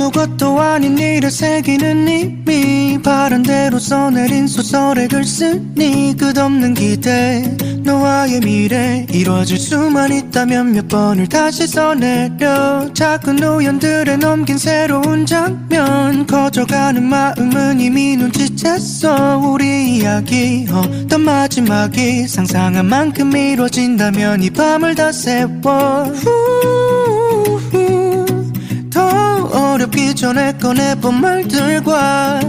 아무것도 아닌 일을 새기는 이미 바란대로 써내린 소설의 글 쓰니 끝없는 기대 너와의 미래 이루어질 수만 있다면 몇 번을 다시 써내려 작은 우연들에 넘긴 새로운 장면 커져가는 마음은 이미 눈치챘어 우리 이야기 어떤 마지막이 상상한 만큼 이루어진다면 이 밤을 다 세워 더 어렵기 전에 꺼내본 말들과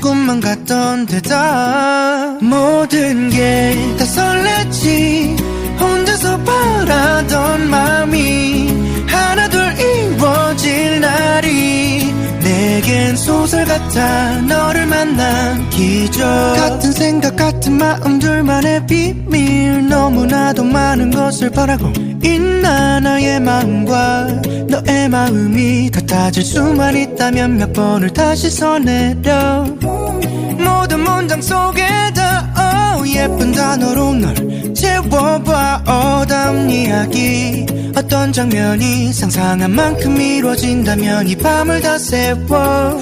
꿈만 같던 대답 모든 게 다 설레지 혼자서 바라던 마음이 하나둘 이루어질 날이 내겐 소설 같아 너를 만난 기적 같은 생각 같은 마음 둘만의 비밀 너무나도 많은 것을 바라고 있나 나의 마음과 너의 마음이 같아질 수만 있다면 몇 번을 다시 써내려 모든 문장 속에다 예쁜 단어로 널 채워봐 어담 이야기 어떤 장면이 상상한 만큼 이루어진다면 이 밤을 다 세워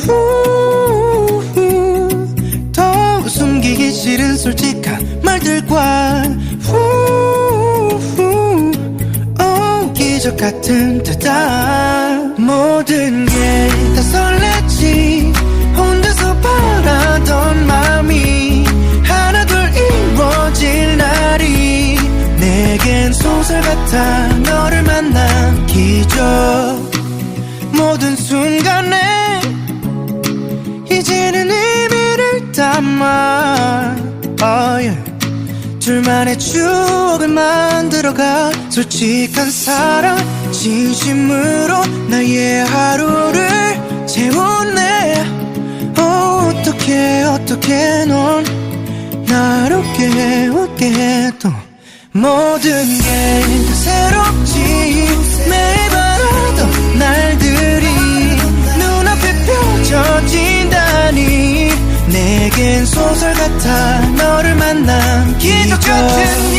더 숨기기 싫은 솔직한 말들과 기적 같은 대답 모든 게 다 설레지 혼자서 바라던 마음이 하나둘 이루어질 날이 내겐 소설 같아 너를 만난 기적 모든 순간에 이제는 의미를 담아 둘만의 추억을 만들어가 솔직한 사랑 진심으로 나의 하루를 채웠네 어떻게 넌 날 웃게 해도 모든 게 다 새롭지 매일 바라던 날들이 눈앞에 펼쳐진다니 내겐 소설 같아 너를 만난 기적 같은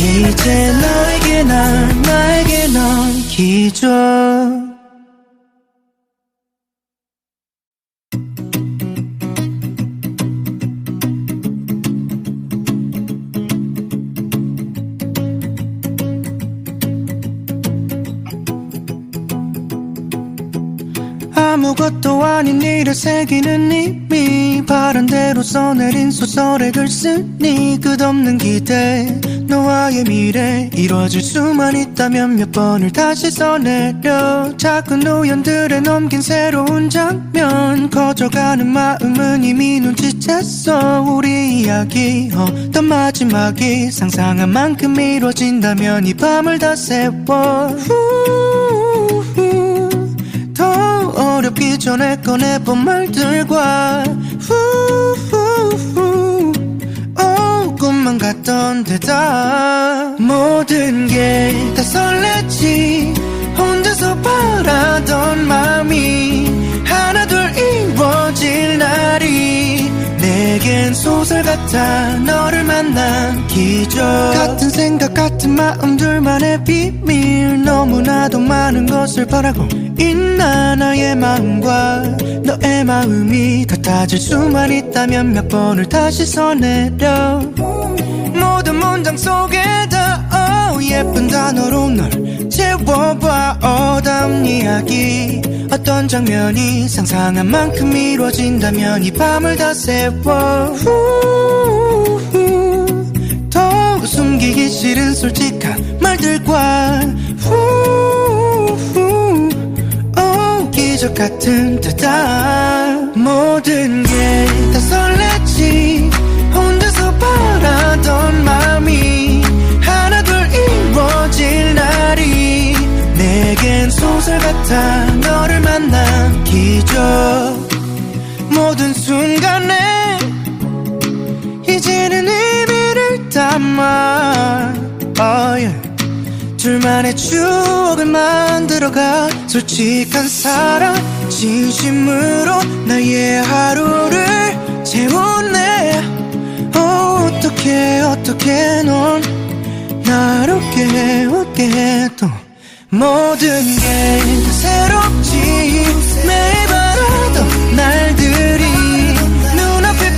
이제 너에게 나에게 넌 기적 아무것도 아닌 일을 새기는 이미 바란대로 써내린 소설의 글 쓰니 끝없는 기대 너와의 미래 이루어질 수만 있다면 몇 번을 다시 써내려 작은 우연들에 넘긴 새로운 장면 커져가는 마음은 이미 눈치챘어 우리 이야기 어떤 마지막이 상상한 만큼 이루어진다면 이 밤을 다 세워 더 어렵기 전에 꺼내본 말들과 꿈만 같던 대답 모든 게 다 설레지 혼자서 바라던 마음이 하나둘 이루어질 날이 내겐 소설 같아 너를 만난 기적 같은 생각 같은 마음 둘만의 비밀 너무나도 많은 것을 바라고 있나 나의 마음과 너의 마음이 같아질 수만 있다면 몇 번을 다시 써내려 모든 문장 속에다 예쁜 단어로 널 채워봐 어담 이야기 어떤 장면이 상상한 만큼 이루어진다면 이 밤을 다 세워 더 숨기기 싫은 솔직한 말들과 기적 같은 대답 모든 게 다 설레지 혼자서 바라던 마음이 하나둘 이루어질 날이 내겐 소설 같아 너를 만난 기적 모든 순간에 이제는 의미를 담아 둘만의 추억을 만들어가 솔직한 사랑 진심으로 나의 하루를 채웠네. 어떻게 넌 날 웃게 해도 모든 게 다 새롭지. 매일 바라던 날들이 눈앞에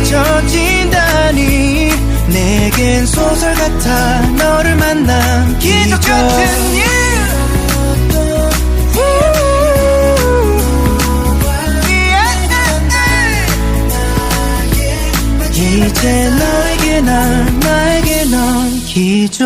펼쳐진다니 내겐 소설 같아. 너를 만난 기적 같은 일. 이제 나에게 넌 기적.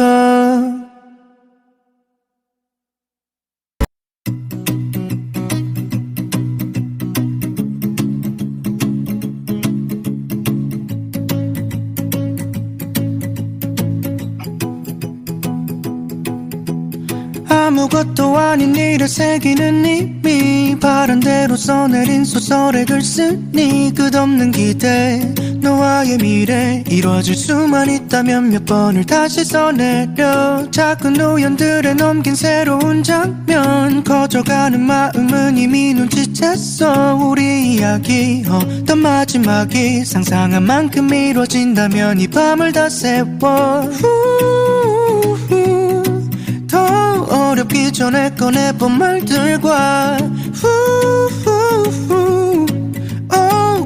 아무것도 아닌 일을 새기는 님이 바른대로 써내린 소설의 글쓰니 끝없는 기대. 너와의 미래 이루어질 수만 있다면 몇 번을 다시 써내려. 작은 우연들에 넘긴 새로운 장면. 커져가는 마음은 이미 눈치챘어. 우리 이야기 어떤 마지막이 상상한 만큼 이루어진다면 이 밤을 다 세워. 더 어렵기 전에 꺼내본 말들과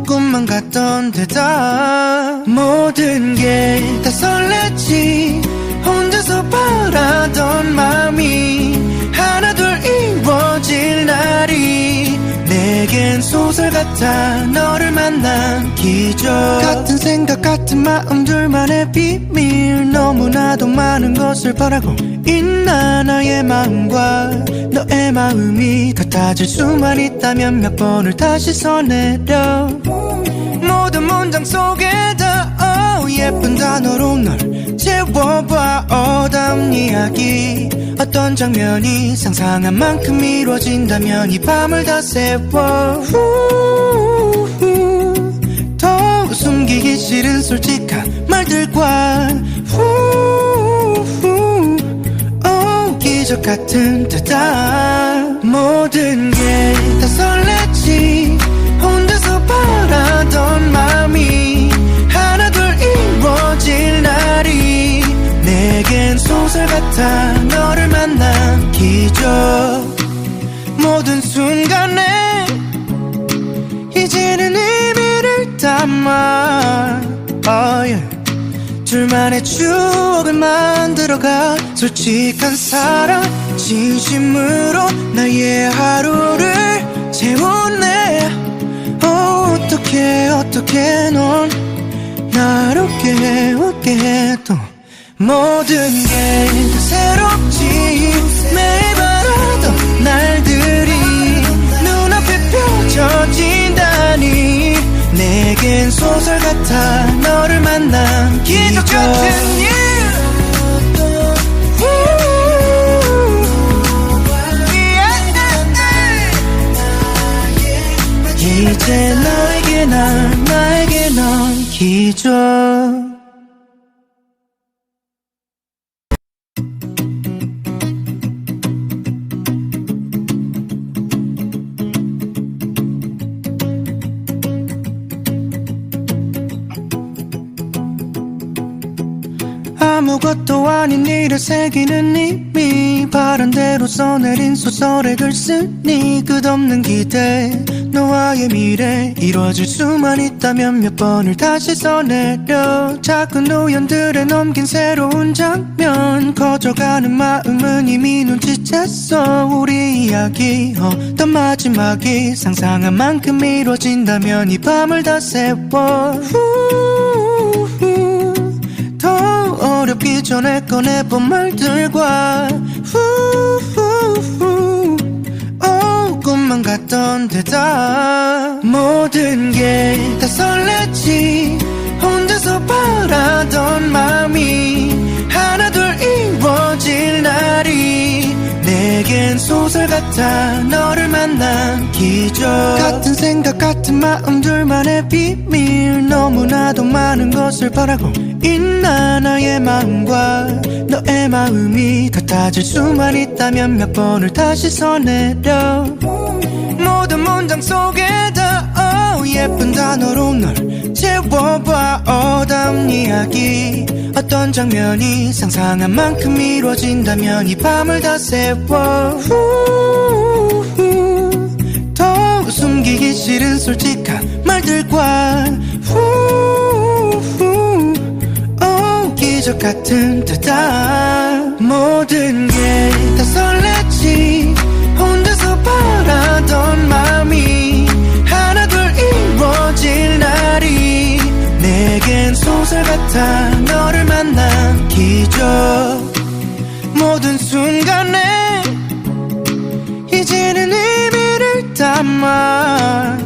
꿈만 같던 데다 모든 게 다 설레지. 혼자서 바라던 마음이 하나둘 이루어질 날이 내겐 소설 같아. 너를 만난 기적. 같은 생각 같은 마음 둘만의 비밀. 너무나도 많은 것을 바라고 있나. 나의 마음과 너의 마음이 같아질 수만 있다면 몇 번을 다시 써내려. 모든 문장 속에다 예쁜 단어로 널 채워봐. 어담 이야기 어떤 장면이 상상한 만큼 이루어진다면 이 밤을 다 세워. 더 숨기기 싫은 솔직한 말들과 기적 같은 데다 모든 게 다 설레지. 혼자서 바라던 마음이 하나둘 이루어질 날이 내겐 소설 같아. 너를 만난 기적. 모든 순간에 이제는 의미를 담아 둘만의 추억을 만들어가. 솔직한 사랑 진심으로 나의 하루를 채웠네. 어떻게 넌 날 웃게 해도 모든 게 다 새롭지. 매일 바라던 날들이 눈앞에 펼쳐진다니 내겐 소설 같아. 너를 만난 기적 같은 일. 이제 나에게 넌 기적. 아무것도 아닌 일을 새기는 님이 바른대로 써내린 소설의 글쓰니 끝없는 기대. 너와의 미래 이루어질 수만 있다면 몇 번을 다시 써내려. 작은 우연들에 넘긴 새로운 장면. 커져가는 마음은 이미 눈치챘어. 우리 이야기 어떤 마지막이 상상한 만큼 이루어진다면 이 밤을 다 세워. 더 어렵기 전에 꺼내본 말들과 꿈만 같던 데다 모든 게 다 설레지. 혼자서 바라던 마음이 하나둘 이루어질 날이 내겐 소설 같아. 너를 만난 기적. 같은 생각 같은 마음 둘만의 비밀. 너무나도 많은 것을 바라고 있나. 나의 마음과 너의 마음이 같아질 수만 있다면 몇 번을 다시 써내려. 모든 문장 속에다 예쁜 단어로 널 채워봐 어다운 이야기 어떤 장면이 상상한 만큼 이루어진다면 이 밤을 다 세워 더 숨기기 싫은 솔직한 말들과 기적 같은 대답 모든 게 다 설렜지 혼자서 바라던 마음이 하나둘 이루어질 날이 내겐 소설 같아 너를 만난 기적 모든 순간에 이제는 의미를 담아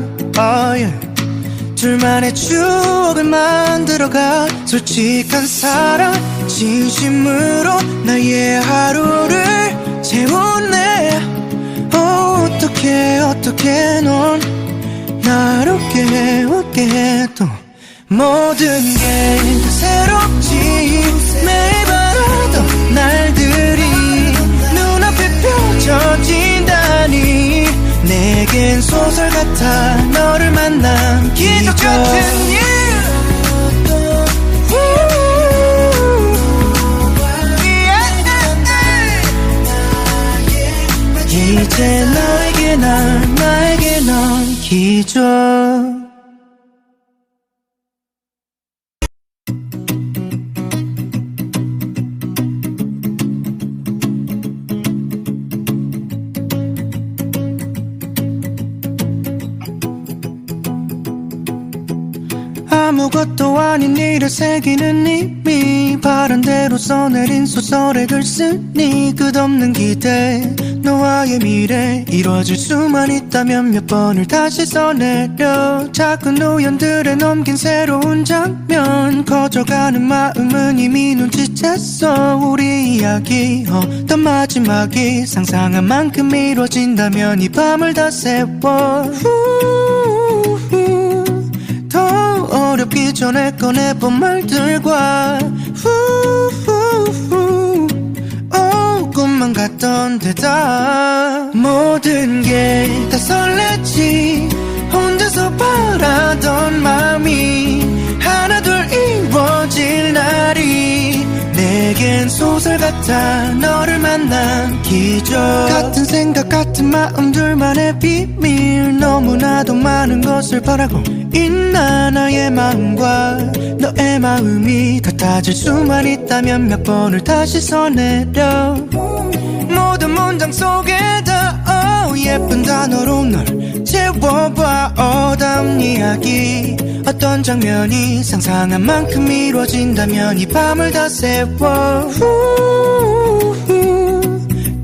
둘만의 추억을 만들어가 솔직한 사랑 진심으로 나의 하루를 채우네 어떻게 넌 날 웃게 해도 모든 게 다 새롭지 매일 바라던 날들이 눈앞에 펼쳐진다니 내겐 소설 같아 너를 만난 기적 같은 이제 나에게 넌 기적 아무것도 아닌 일을 새기는 이미 바람대로 써내린 소설의 글 쓰니 끝없는 기대 너와의 미래 이루어질 수만 있다면 몇 번을 다시 써내려 작은 우연들에 넘긴 새로운 장면 커져가는 마음은 이미 눈치챘어 우리 이야기 어떤 마지막이 상상한 만큼 이루어진다면 이 밤을 다 세워 더 어렵기 전에 꺼내본 말들과 꿈만 같던 대답 모든 게 다 설렜지 혼자서 바라던 마음이 하나둘 이루어질 날이 내겐 소설 같아 너를 만난 기적 같은 생각 같은 마음 둘만의 비밀 너무나도 많은 것을 바라고 있나 나의 마음과 너의 마음이 같아질 수만 있다면 몇 번을 다시 써내려 모든 문장 속에다 예쁜 단어로 널 채워봐 어다운 이야기 어떤 장면이 상상한 만큼 이루어진다면 이 밤을 다 세워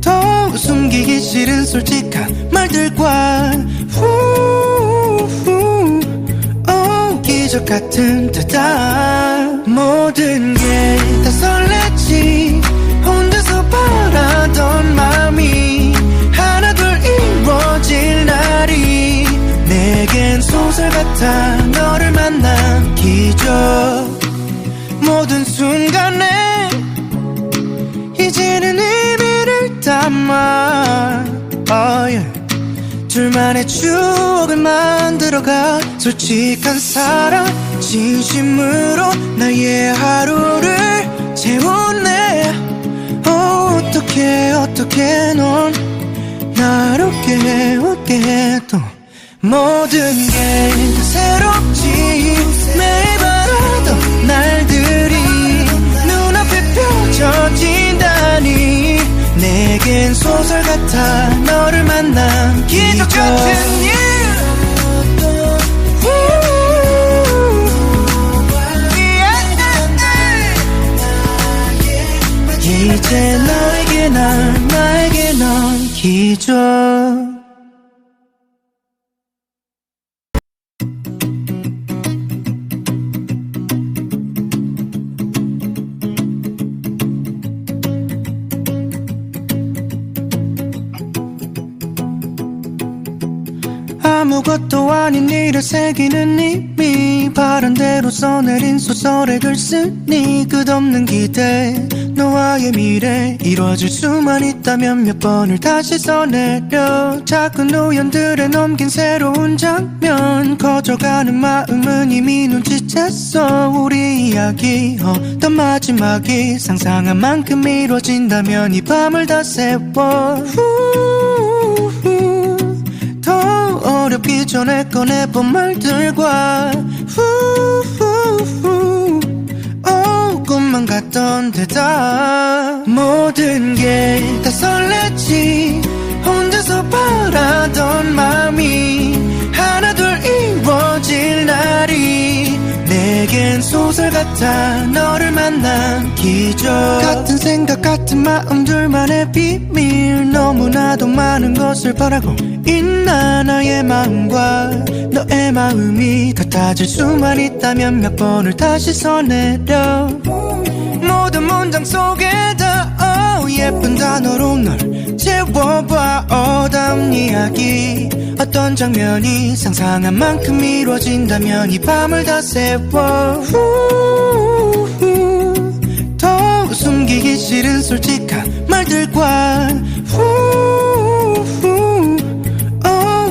더 숨기기 싫은 솔직한 말들과 기적 같은 대답 모든 게 다 설렜지 혼자서 바라던 마음이 하나둘 이루어질 날이 내겐 소설 같아 너를 만난 기적 모든 순간에 이제는 의미를 담아 둘만의 추억을 만들어가 솔직한 사랑 진심으로 나의 하루를 채우네 어떻게 넌 날 웃게 해도 모든 게 다 새롭지 매일 바라던 날들이 눈앞에 펼쳐진다니 내겐 소설 같아 너를 만난 기적 같은 일 이제 나에게 넌 기적 아무것도 아닌 일을 새기는 님이 바른대로 써내린 소설의 글쓰니 끝없는 기대 너와의 미래 이루어질 수만 있다면 몇 번을 다시 써내려 작은 우연들에 넘긴 새로운 장면 커져가는 마음은 이미 눈치챘어 우리 이야기 어떤 마지막이 상상한 만큼 이루어진다면 이 밤을 다 세워 더 어렵기 전에 꺼내본 말들과 꿈만 같던 데다 모든 게 다 설레지 혼자서 바라던 마음이 하나둘 이루어질 날이 내겐 소설 같아 너를 만난 기적 같은 생각 같은 마음 둘만의 비밀 너무나도 많은 것을 바라고 있나 나의 마음과 너의 마음이 같아질 수만 있다면 몇 번을 다시 써내려 모든 문장 속에다 예쁜 단어로 널 채워봐 어담 이야기 어떤 장면이 상상한 만큼 이루어진다면 이 밤을 다 세워 더 숨기기 싫은 솔직한 말들과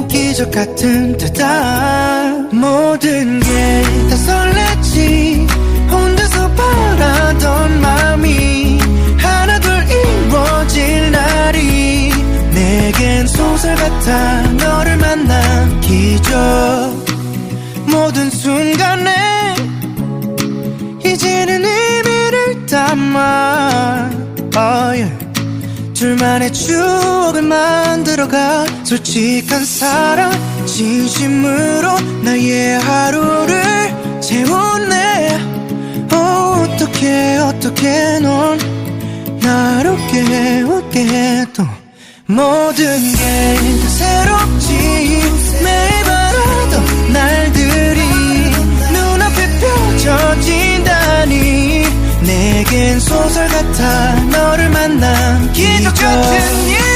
기적 같은 데다 모든 게 다 설레지 혼자서 바라던 마음이 하나둘 이루어질 날이 내겐 소설 같아 너를 만난 기적 모든 순간에 이제는 의미를 담아 둘만의 추억을 만들어가 솔직한 사랑 진심으로 나의 하루를 채우네 어떻게 넌 날 웃게 해도 모든 게 다 새롭지 매일 바라던 날들이 눈앞에 펼쳐진다니 내겐 소설 같아 너를 만난 기적 같은 일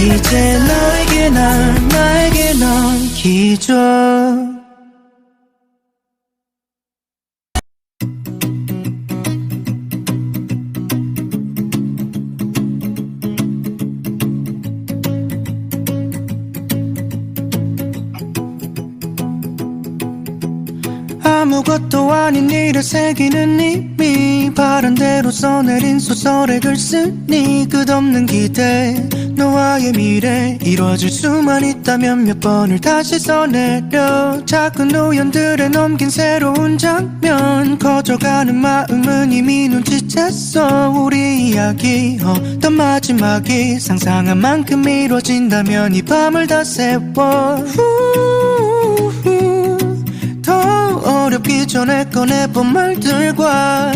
이제 나에게 넌 기적 아무것도 아닌 일을 새기는 님이 바른대로 써내린 소설의 글쓰니 끝없는 기대 너와의 미래 이루어질 수만 있다면 몇 번을 다시 써내려 작은 우연들에 넘긴 새로운 장면 커져가는 마음은 이미 눈치챘어 우리 이야기 어떤 마지막이 상상한 만큼 이루어진다면 이 밤을 다 세워 더 어렵기 전에 꺼내본 말들과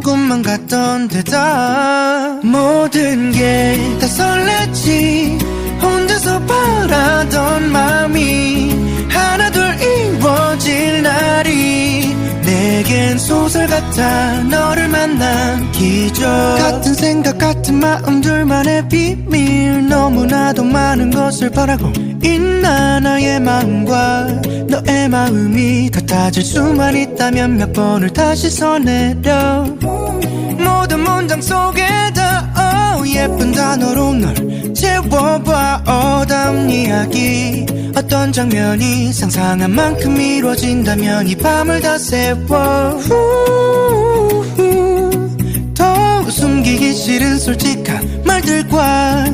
꿈만 같던 데다 모든 게 다 설레지 혼자서 바라던 마음이 하나둘 이루어질 날이 내겐 소설 같아 너를 만난 기적 같은 생각 같은 마음 둘만의 비밀 너무나도 많은 것을 바라고 있나 나의 마음과 너의 마음이 같아질 수만 있다면 몇 번을 다시 써내려 모든 문장 속에다 예쁜 단어로 널 채워봐 어담 이야기 어떤 장면이 상상한 만큼 이루어진다면 이 밤을 다 세워 더 숨기기 싫은 솔직한 말들과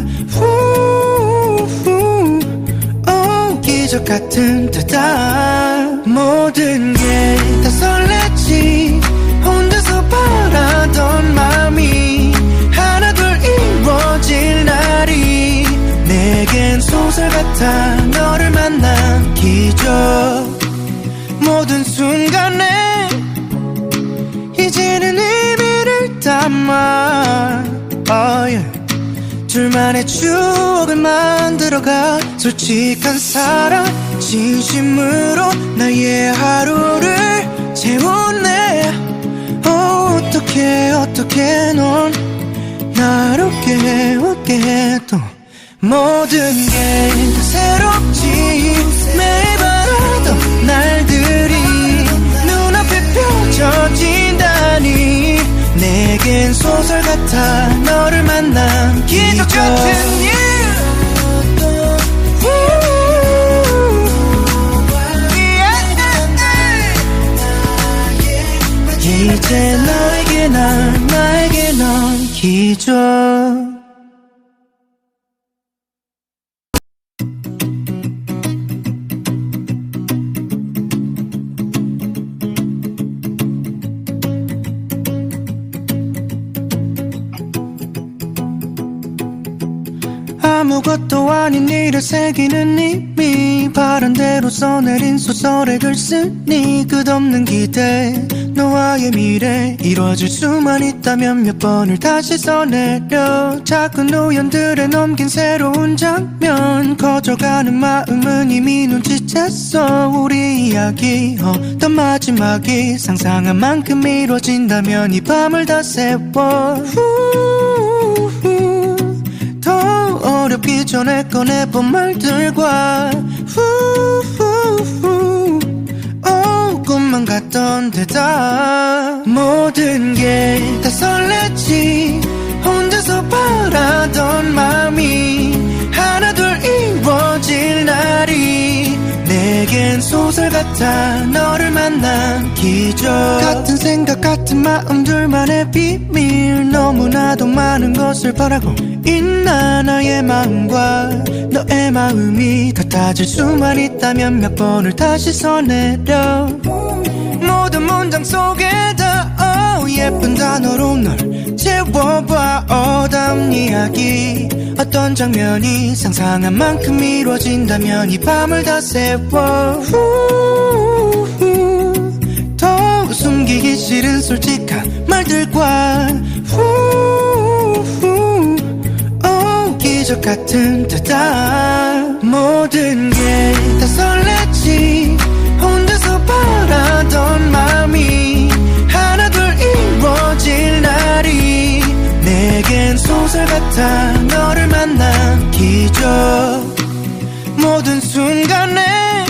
기적 같은 데다 모든 게 다 설레지 혼자서 바라던 마음이 하나둘 이루어질 날이 내겐 소설 같아 너를 만난 기적 모든 순간에 이제는 의미를 담아 둘만의 추억을 만들어가 솔직한 사랑 진심으로 나의 하루를 채웠네. 어떻게 넌 날 웃게 해 또 모든 게 다 새롭지. 매일 바라던 날들이 눈앞에 펼쳐진다니 내겐 소설 같아. 너를 만난 기적 같은 일. 이제 나에게 넌 기적. 아무것도 아닌 일에 새기는 힘이 바람대로 써내린 소설의 글 쓰니 끝없는 기대. 너와의 미래 이루어질 수만 있다면 몇 번을 다시 써내려. 작은 우연들에 넘긴 새로운 장면. 커져가는 마음은 이미 눈치챘어. 우리 이야기 어떤 마지막이 상상한 만큼 이루어진다면 이 밤을 다 세워. 더 어렵기 전에 꺼내본 말들과 꿈만 같던 대답. 모든 게 다 설레지. 혼자서 바라던 마음이 하나둘 이루어질 날이 내겐 소설 같아. 너를 만난 기적. 같은 생각 같은 마음 둘만의 비밀. 너무나도 많은 것을 바라고 있나. 나의 마음과 너의 마음이 같아질 수만 있다면 몇 번을 다시 써내려. 모든 문장 속에다 예쁜 단어로 널 채워봐. 어다운 이야기 어떤 장면이 상상한 만큼 이루어진다면 이 밤을 다 세워. 더 숨기기 싫은 솔직한 말들과 기적 같은 대답. 모든 게 다 설레지. 혼자서 바라던 마음이 하나둘 이루어질 날이 내겐 소설 같아. 너를 만난 기적. 모든 순간에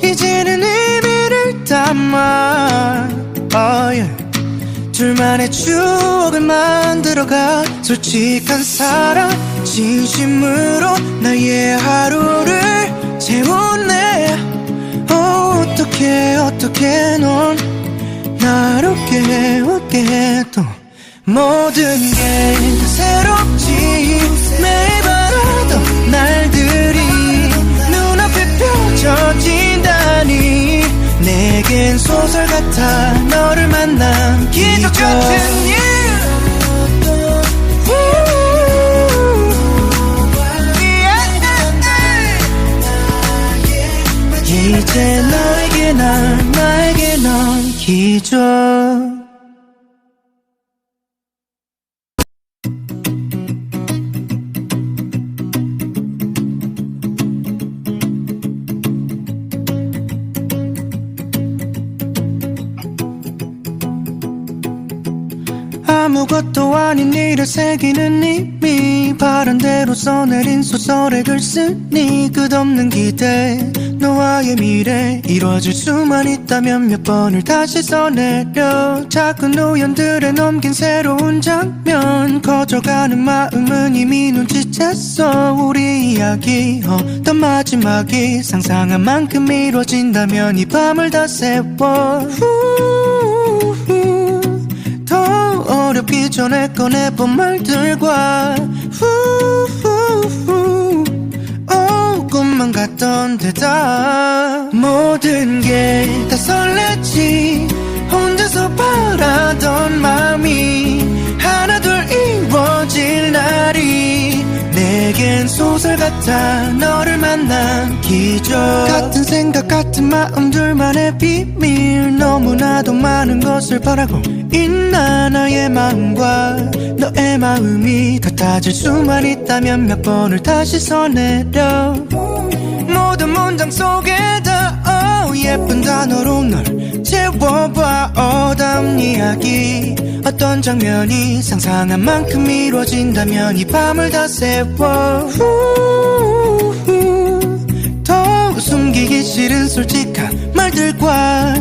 이제는 의미를 담아 둘만의 추억을 만들어가. 솔직한 사랑 진심으로 나의 하루를 채웠네. 어떻게 넌 날 웃게 해 또 모든 게 다 새롭지. 매일 바라던 날들이 눈앞에 펼쳐진다니 내겐 소설 같아. 너를 만난 기적 같은 일. 이제 나에게 넌 기적. 아무것도 아닌 일에 새기는 힘이 바람대로 써내린 소설의 글 쓰니 끝없는 기대. 너와의 미래 이루어질 수만 있다면 몇 번을 다시 써내려. 작은 우연들에 넘긴 새로운 장면. 커져가는 마음은 이미 눈치챘어. 우리 이야기 어떤 마지막이 상상한 만큼 이루어진다면 이 밤을 다 세워. 더 어렵기 전에 꺼내본 말들과 꿈만 같던 대답. 모든 게 다 설레지. 혼자서 바라던 마음이 하나둘 이루어질 날이 내겐 소설 같아. 너를 만난 기적. 같은 생각 같은 마음 둘만의 비밀. 너무나도 많은 것을 바라고 있나. 나의 마음과 너의 마음이 같아질 수만 있다면 몇 번을 다시 써내려. 모든 문장 속에다 예쁜 단어로 널 채워봐 어떤 이야기 어떤 장면이 상상한 만큼 이루어진다면 이 밤을 다 세워 더 숨기기 싫은 솔직한 말들과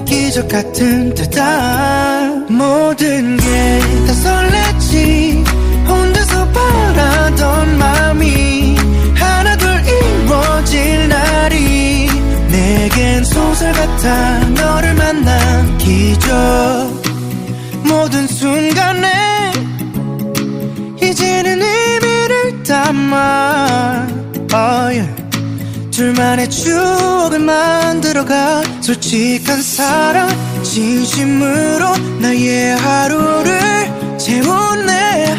기적 같은 대답 모든 게 다 설레지 혼자서 바라던 마음이 하나둘 이루어질 날이 내겐 소설 같아 너를 만난 기적 모든 순간에 이제는 의미를 담아 둘만의 추억을 만들어가 솔직한 사랑 진심으로 나의 하루를 채우네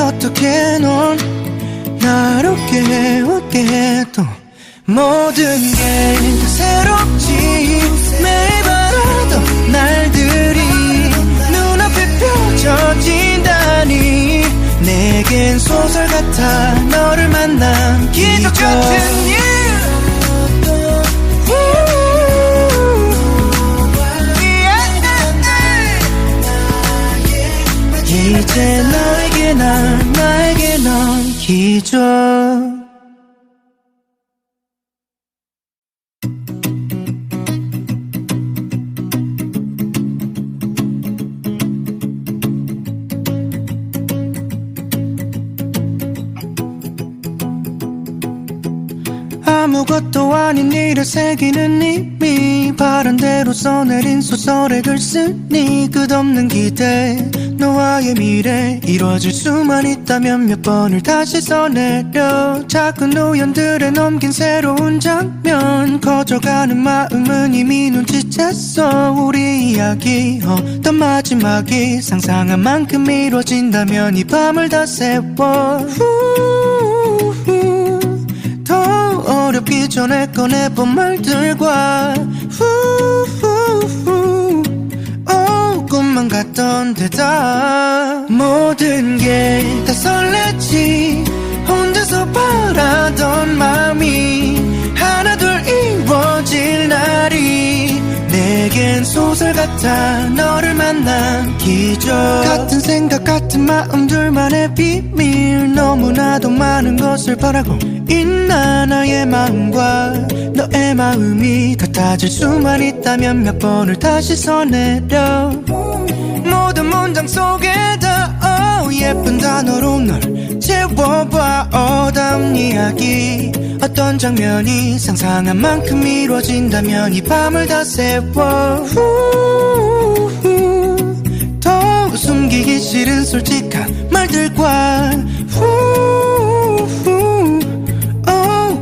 어떻게 넌 나를 웃게 해도 모든 게 다 새롭지 매일 바라던 날들이 눈앞에 펼쳐진다니 내겐 소설 같아 너를 만난 기적 같은 일 이제 나에게 넌 기적 아무것도 아닌 일을 새기는 이미 바람대로 써내린 소설의 글 쓰니 끝없는 기대 너와의 미래 이루어질 수만 있다면 몇 번을 다시 써내려 작은 우연들에 넘긴 새로운 장면 커져가는 마음은 이미 눈치챘어 우리 이야기 어떤 마지막이 상상한 만큼 이루어진다면 이 밤을 다 세워 더 어렵기 전에 꺼내본 말들과 꿈만 같던 대답 모든 게 다 설레지 혼자서 바라던 마음이 하나둘 이루어질 날이 내겐 소설 같아 너를 만난 기적 같은 생각 같은 마음 둘만의 비밀 너무나도 많은 것을 바라고 있나 나의 마음과 너의 마음이 같아질 수만 있다면 몇 번을 다시 써내려 모든 문장 속에다 예쁜 단어로 널 채워봐 어떤 이야기 어떤 장면이 상상한 만큼 이루어진다면 이 밤을 다 세워 더 숨기기 싫은 솔직한 말들과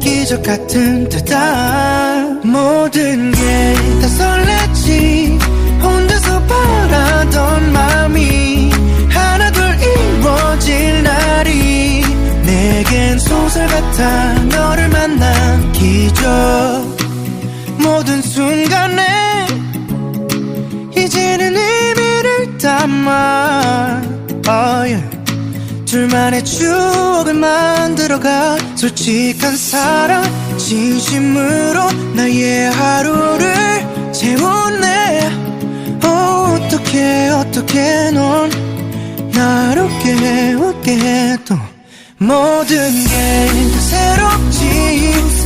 기적 같은 대답 모든 게 다 설레지 혼자서 바라던 마음이 하나둘 이루어질 날이 내겐 소설 같아 너를 만난 기적 모든 순간에 이제는 의미를 담아 둘만의 추억을 만들어가 솔직한 사랑 진심으로 나의 하루를 채우네 어떻게 넌 나를 웃게 해도 모든 게 다 새롭지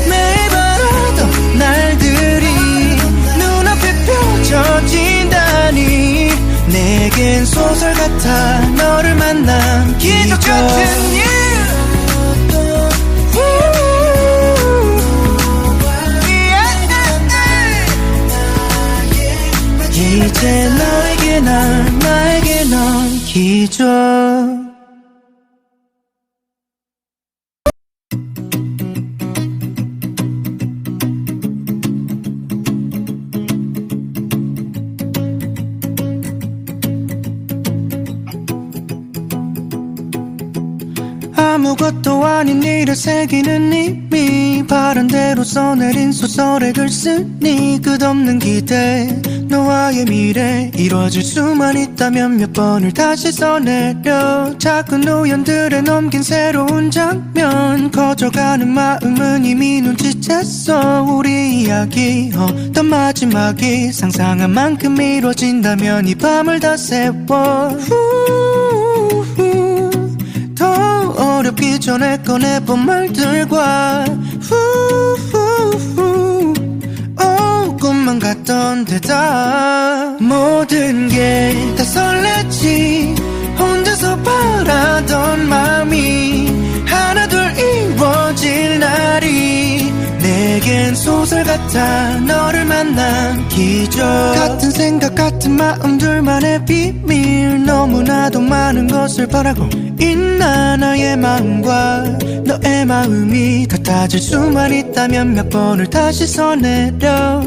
매일 바라던 날들이 눈앞에 펼쳐진다니 내겐 소설 같아 너를 만난 기적 같은 일 이제 나에게 넌 기적 아무것도 아닌 일에 새기는 이미 바람대로 써내린 소설의 글쓰니 끝없는 기대 너와의 미래 이루어질 수만 있다면 몇 번을 다시 써내려 작은 우연들에 넘긴 새로운 장면 커져가는 마음은 이미 눈치챘어 우리 이야기 어떤 마지막이 상상한 만큼 이루어진다면 이 밤을 다 세워 더 어렵기 전에 꺼내본 말들과 꿈만 같던 대답 모든 게 다 설렜지 혼자서 바라던 마음이 하나둘 이루어질 날이 내겐 소설 같아 너를 만난 기적 같은 생각 같은 마음 둘만의 비밀 너무나도 많은 것을 바라고 있나 나의 마음과 너의 마음이 같아질 수만 있다면 몇 번을 다시 써내려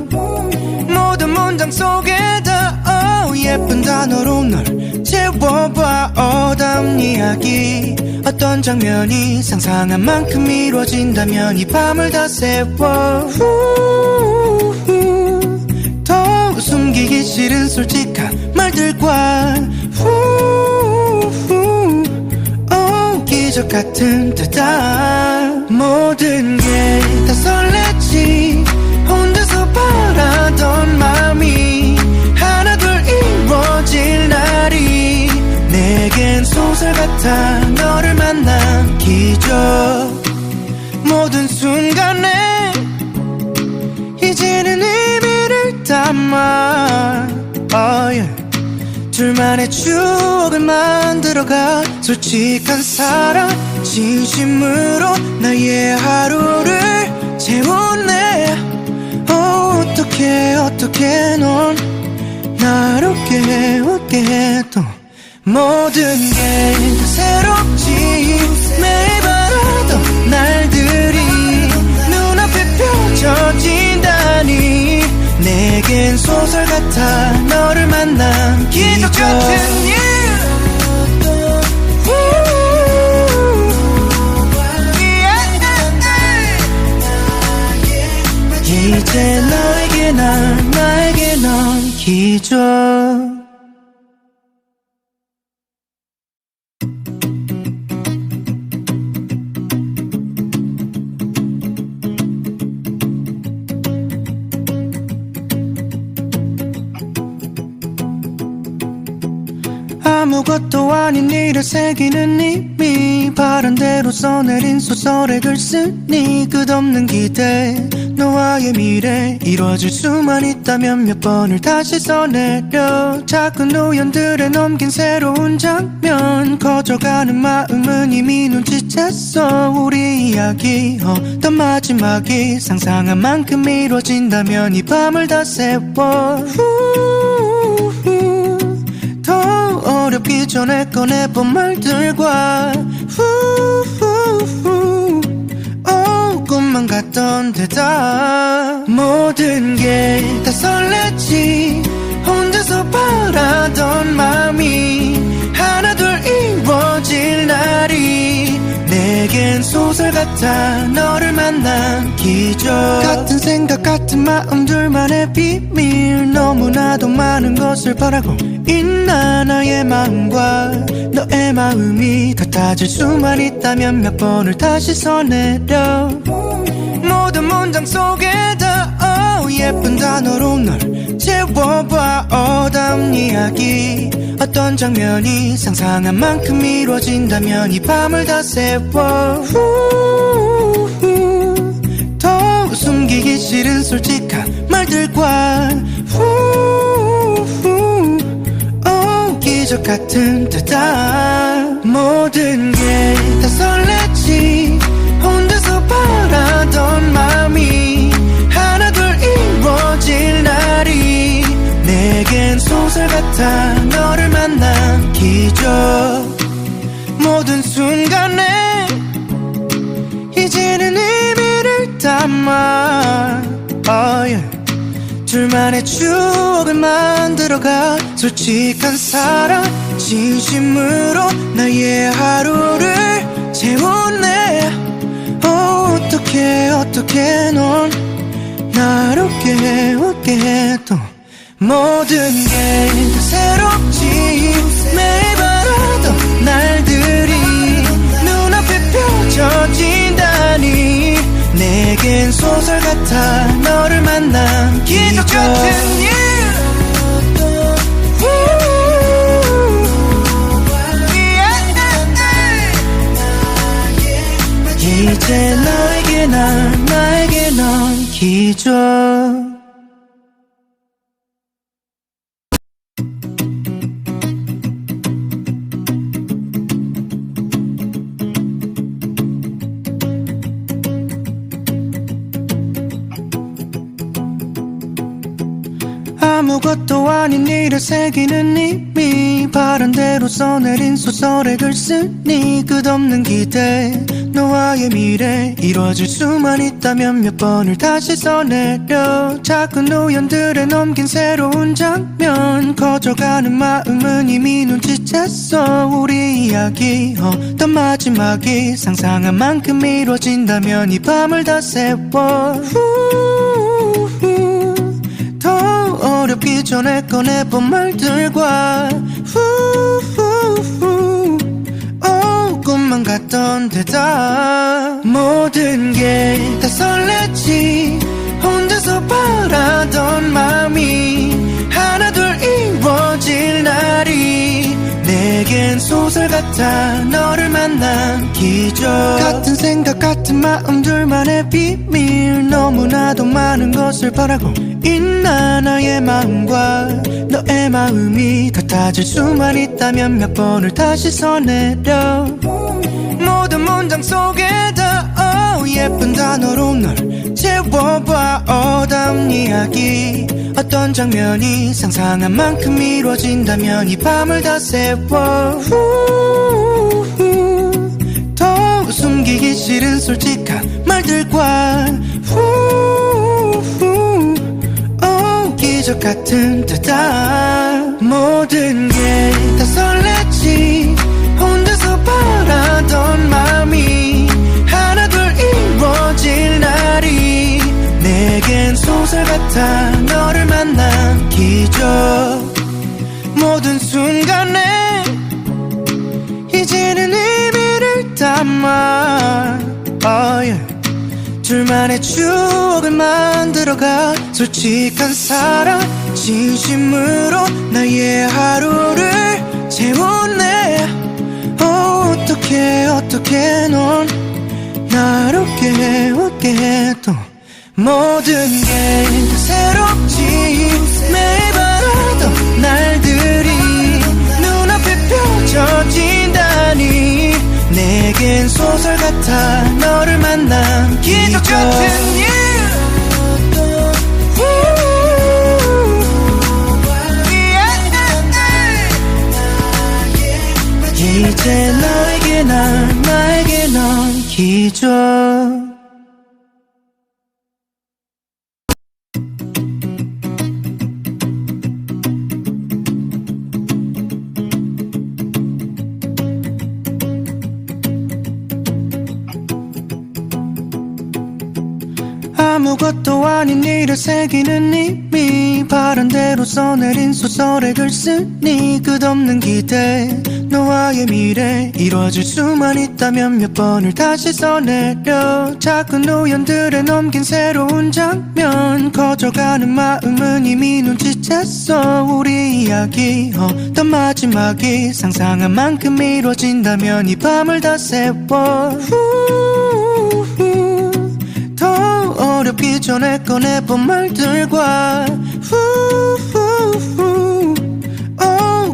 모든 문장 속에다 예쁜 단어로 널 채워봐 어담 이야기 어떤 장면이 상상한 만큼 이루어진다면 이 밤을 다 세워 더 숨기기 싫은 솔직한 말들과 기적 같은 대답 모든 게 다 설렜지 혼자서 바라던 마음이 하나둘 이루어질 날이 내겐 소설 같아 너를 만난 기적 모든 순간에 이제는 의미를 담아 둘만의 추억을 만들어가 솔직한 사랑 진심으로 나의 하루를 채웠네 어떻게 넌 나를 웃게 해도 모든 게 다 새롭지 매일 바라던 날들이 눈앞에 펼쳐진다니 내겐 소설 같아 너를 만난 기적 같은 일 이제 나에게 넌 기적 아무것도 아닌 일에 새기는 이미 바람대로 써내린 소설의 글쓰니 끝없는 기대 너와의 미래 이루어질 수만 있다면 몇 번을 다시 써내려 작은 우연들에 넘긴 새로운 장면 커져가는 마음은 이미 눈치챘어 우리 이야기 어떤 마지막이 상상한 만큼 이루어진다면 이 밤을 다 세워 더 어렵기 전에 꺼내본 말들과 꿈만 같던 대답 모든 게 다 설렜지 혼자서 바라던 마음이 하나둘 이루어질 날이 내겐 소설 같아 너를 만난 기적 같은 생각 같은 마음 둘만의 비밀 너무나도 많은 것을 바라고 있나 나의 마음과 너의 마음이 같아질 수만 있다면 몇 번을 다시 써내려 모든 문장 속에다 예쁜 단어로 널 채워봐 어담 이야기 어떤 장면이 상상한 만큼 이루어진다면 이 밤을 다 세워 더 숨기기 싫은 솔직한 말들과 기적 같은 대답 모든 게 다 설렜지 혼자서 바라던 마음이 하나둘 이루어질 날이 내겐 소설 같아 너를 만난 기적 모든 순간에 이제는 의미를 담아 둘만의 추억을 만들어가 솔직한 사랑 진심으로 나의 하루를 채웠네. 어떻게 넌 날 웃게 해 또 모든 게 다 새롭지. 매일 바라던 날들이 눈앞에 펼쳐진다니 내겐 소설 같아. 너를 만난 기적 같은 일. 이제 나에게 넌 기적. 아무것도 아닌 일을 새기는 님이 바람대로 써내린 소설의 글 쓰니 끝없는 기대. 너와의 미래 이루어질 수만 있다면 몇 번을 다시 써내려. 작은 우연들에 넘긴 새로운 장면. 커져가는 마음은 이미 눈치챘어. 우리 이야기 어떤 마지막이 상상한 만큼 이루어진다면 이 밤을 다 세워. 더 어렵기 전에 꺼내본 말들과 꿈만 같던 대답. 모든 게 다 설렜지. 혼자서 바라던 마음이 하나둘 이루어질 날이 내겐 소설 같아. 너를 만난 기적. 같은 생각 같은 마음들만의 비밀. 너무나도 많은 것을 바라고 있나. 나의 마음과 너의 마음이 같아질 수만 있다면 몇 번을 다시 써내려. 모든 문장 속에다 예쁜 단어로 널 채워봐. 어다운 이야기 어떤 장면이 상상한 만큼 이루어진다면 이 밤을 다 세워. 더 숨기기 싫은 솔직한 말들과 기적 같은 대답. 모든 게 다 설렜지. 혼자서 바라던 마음이 하나둘 이루어질 날이 내겐 소설 같아. 너를 만난 기적. 모든 순간에 이제는 의미를 담아 둘만의 추억을 만들어가. 솔직한 사랑 진심으로 나의 하루를 채웠네. 어떻게 넌 날 웃게 해 또 모든 게 다 새롭지. 매일 바라던 날들이 눈앞에 펼쳐진다니 내겐 소설 같아. 너를 만난 기적 같은 일. 이제 나에게 넌 기적. 아무것도 아닌 일을 새기는 님이 바람대로 써내린 소설의 글 쓰니 끝없는 기대. 너와의 미래 이루어질 수만 있다면 몇 번을 다시 써내려. 작은 우연들에 넘긴 새로운 장면. 커져가는 마음은 이미 눈치챘어. 우리 이야기 어떤 마지막이 상상한 만큼 이루어진다면 이 밤을 다 세워. 더 어렵기 전에 꺼내본 말들과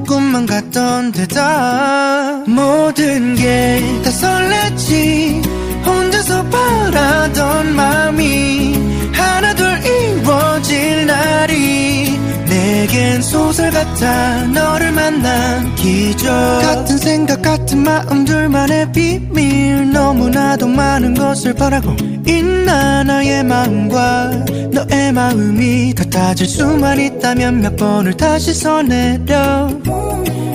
꿈만 같던 대답. 모든 게 다 설렜지. 혼자서 바라던 마음이 하나둘 이루어질 날이 내겐 소설 같아. 너를 만난 기적. 같은 생각 같은 마음들만의 비밀. 너무나도 많은 것을 바라고 있나. 나의 마음과 너의 마음이 같아질 수만 있다면 몇 번을 다시 써내려.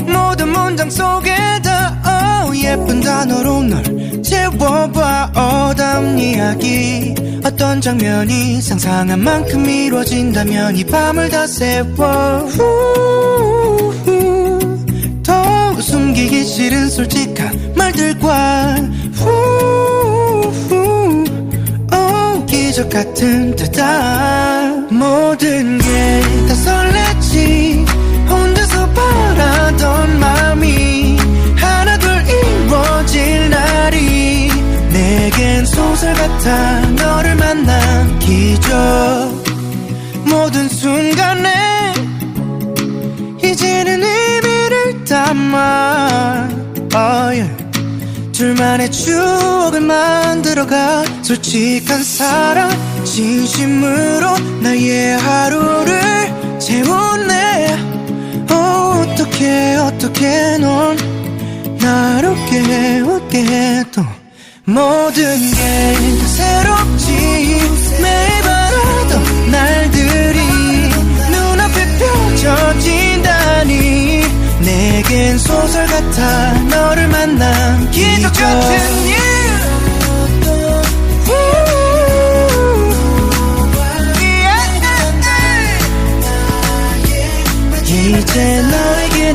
모든 문장 속에다 예쁜 단어로 널 채워봐. 어다운 이야기 어떤 장면이 상상한 만큼 이루어진다면 이 밤을 다 세워. 더 숨기기 싫은 솔직한 말들과 기적 같은 대답. 모든 게 다 설레지. 혼자서 바라던 마음이 하나둘 이루어질 날이 내겐 소설 같아. 너를 만난 기적. 모든 순간에 이제는 의미를 담아 둘만의 추억을 만들어가. 솔직한 사랑 진심으로 나의 하루를 채우네. 어떻게 넌 날 웃게 해도 모든 게 다 새롭지. 매일 바라던 날들이 눈앞에 펼쳐진다니 내겐 소설 같아. 너를 만난 기적 같은 일. 이제 나에게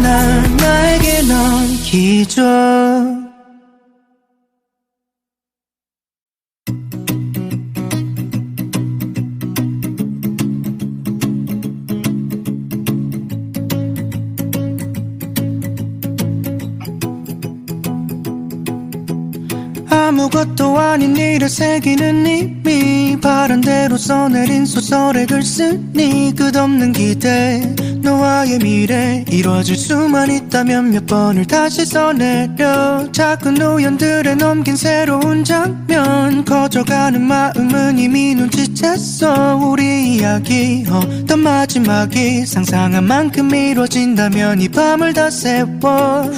넌 기적. 아무것도 아닌 일을 새기는 이미 바른대로 써내린 소설의 글쓰니 끝없는 기대. 너와의 미래 이루어질 수만 있다면 몇 번을 다시 써내려. 작은 우연들에 넘긴 새로운 장면. 커져가는 마음은 이미 눈치챘어. 우리 이야기 어떤 마지막이 상상한 만큼 이루어진다면 이 밤을 다 세워.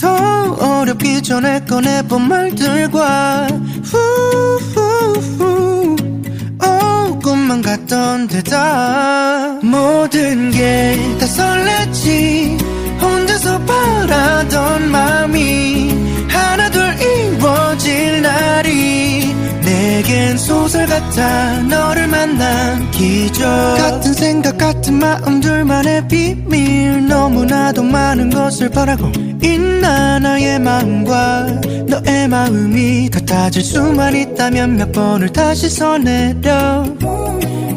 더 어렵기 전에 꺼내본 말들과 꿈만 같던 대답. 모든 게 다 설레지. 혼자서 바라던 마음이 하나둘 이루어질 날이 내겐 소설 같아. 너를 만난 기적. 같은 생각 같은 마음 둘만의 비밀. 너무나도 많은 것을 바라고 있나. 나의 마음과 너의 마음이 같아질 수만 있다면 몇 번을 다시 써내려.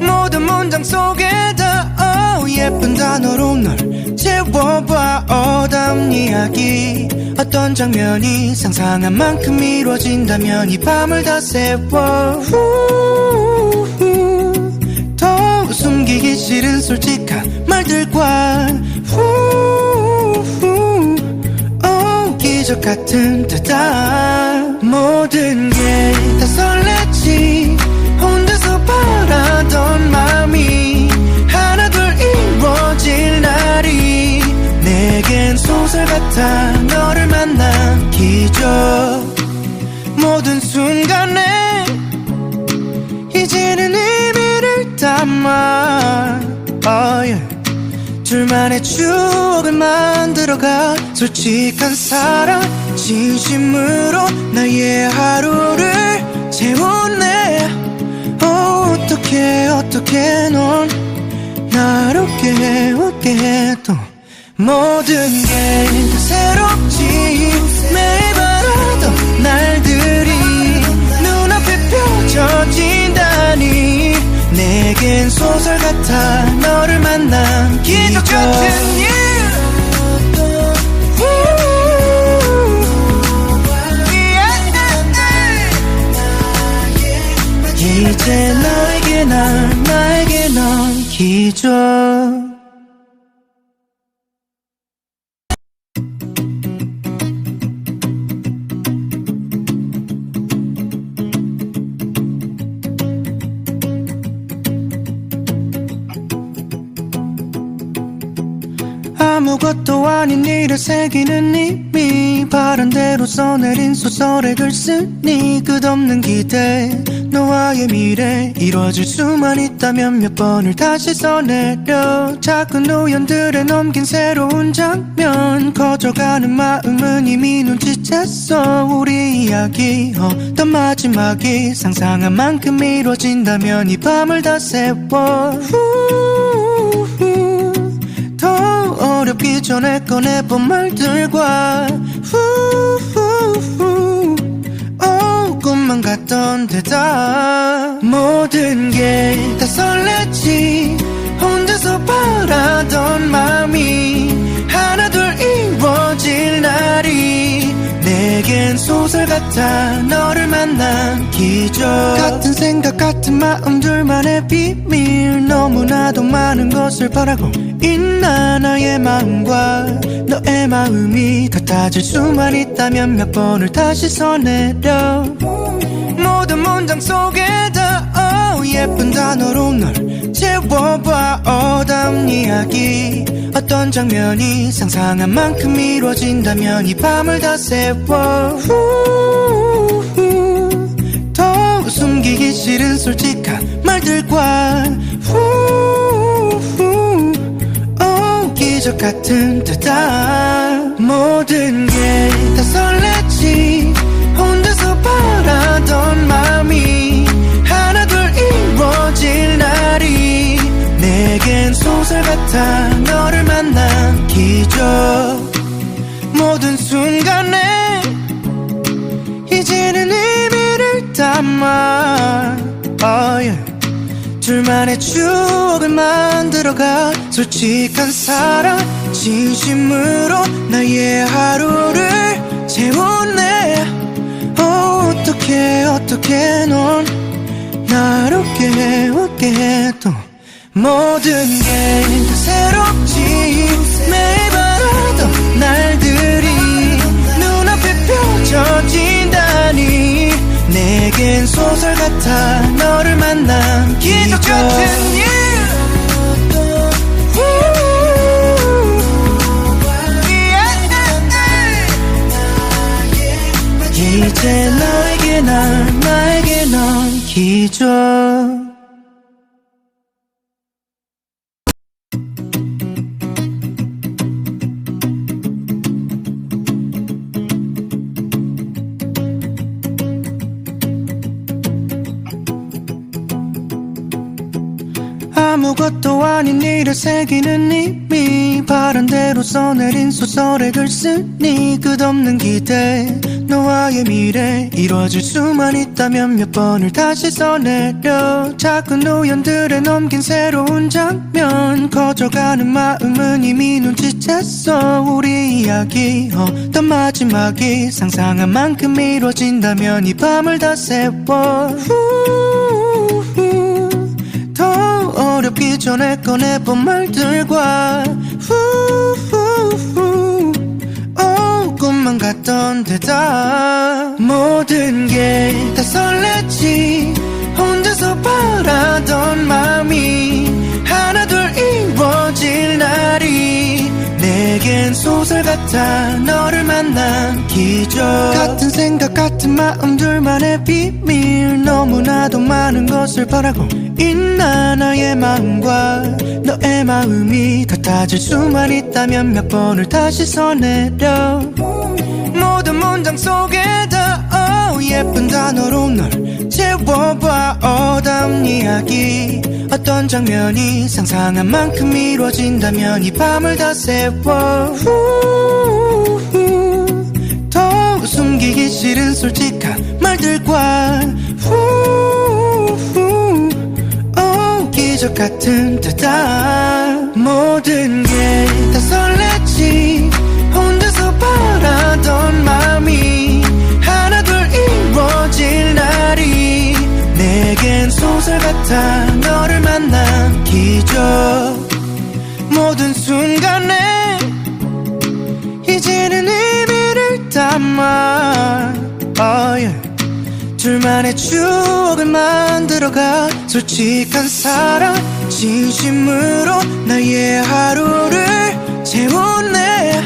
모든 문장 속에다 예쁜 단어로 널 채워봐. 어다운 이야기 어떤 장면이 상상한 만큼 이루어진다면 이 밤을 다 세워. 더 숨기기 싫은 솔직한 말들과 기적 같은 대답. 모든 게 다 설레지. 혼자서 바라던 마음이 하나둘 이루어질 날이 내겐 소설 같아. 너를 만난 기적. 모든 순간에 이제는 의미를 담아 둘만의 추억을 만들어가. 솔직한 사랑 진심으로 나의 하루를 채우네. 어떻게 넌 날 웃게 해도 모든 게 다 새롭지. 매일 바라던 날들이 눈앞에 펼쳐진다니 내겐 소설 같아. 너를 만난 기적 같은 일. 이제 나에게 넌 기적. 아무것도 아닌 일을 새기는 이미 바른대로 써내린 소설의 글쓰니 끝없는 기대. 너와의 미래 이루어질 수만 있다면 몇 번을 다시 써내려 작은 우연들에 넘긴 새로운 장면 커져가는 마음은 이미 눈치챘어 우리 이야기 어떤 마지막이 상상한 만큼 이루어진다면 이 밤을 다 세워 더 어렵기 전에 꺼내본 말들과 꿈만 같던 데다 모든 게 다 설레지 혼자서 바라던 마음이 하나둘 이루어질 날이 내겐 소설 같아 너를 만난 기적 같은 생각 같은 마음 둘만의 비밀 너무나도 많은 것을 바라고 있나 나의 마음과 너의 마음이 같아질 수만 있다면 몇 번을 다시 써내려 모든 문장 속에다 예쁜 단어로 널 채워봐 어다운 이야기 어떤 장면이 상상한 만큼 이루어진다면 이 밤을 다 세워 더 숨기기 싫은 솔직한 말들과 기적 같은 때다 모든 게 다 설레지 혼자서 바라던 마음이 하나둘 이루어질 날이 내겐 소설 같아 너를 만난 기적 모든 순간에 이제는 의미를 담아 둘만의 추억을 만들어가 솔직한 사랑 진심으로 나의 하루를 채웠네 어떻게 넌 날 웃게 해도 모든 게 다 새롭지 매일 바라던 날들이 눈앞에 펼쳐진다니 내겐 소설 같아 너를 만난 기적 같은 이제 나에게 넌 기적 아무것도 아닌 일을 새기는 이미 바람대로 써내린 소설의 글 쓰니 끝없는 기대 너와의 미래 이루어질 수만 있다면 몇 번을 다시 써내려 작은 우연들에 넘긴 새로운 장면 커져가는 마음은 이미 눈치챘어 우리 이야기 어떤 마지막이 상상한 만큼 이루어진다면 이 밤을 다 세워 더 어렵기 전에 꺼내본 말들과 꿈만 같던 데다 모든 게 다 설레지 혼자서 바라던 마음이 하나둘 이루어질 날이 내겐 소설 같아 너를 만난 기적 같은 생각 같은 마음 둘만의 비밀 너무나도 많은 것을 바라고 있나 나의 마음과 너의 마음이 같아질 수만 있다면 몇 번을 다시 써내려 모든 문장 속에다 예쁜 단어로 널 채워봐 어다운 이야기 어떤 장면이 상상한 만큼 이루어진다면 이 밤을 다 세워 더 숨기기 싫은 솔직한 말들과 기적 같은 때다 모든 게 다 설레지 혼자서 바라던 마음이 하나둘 이루어질 날이 내겐 소설 같아 너를 만난 기적 모든 순간에 이제는 의미를 담아 둘만의 추억을 만들어가 솔직한 사랑 진심으로 나의 하루를 채웠네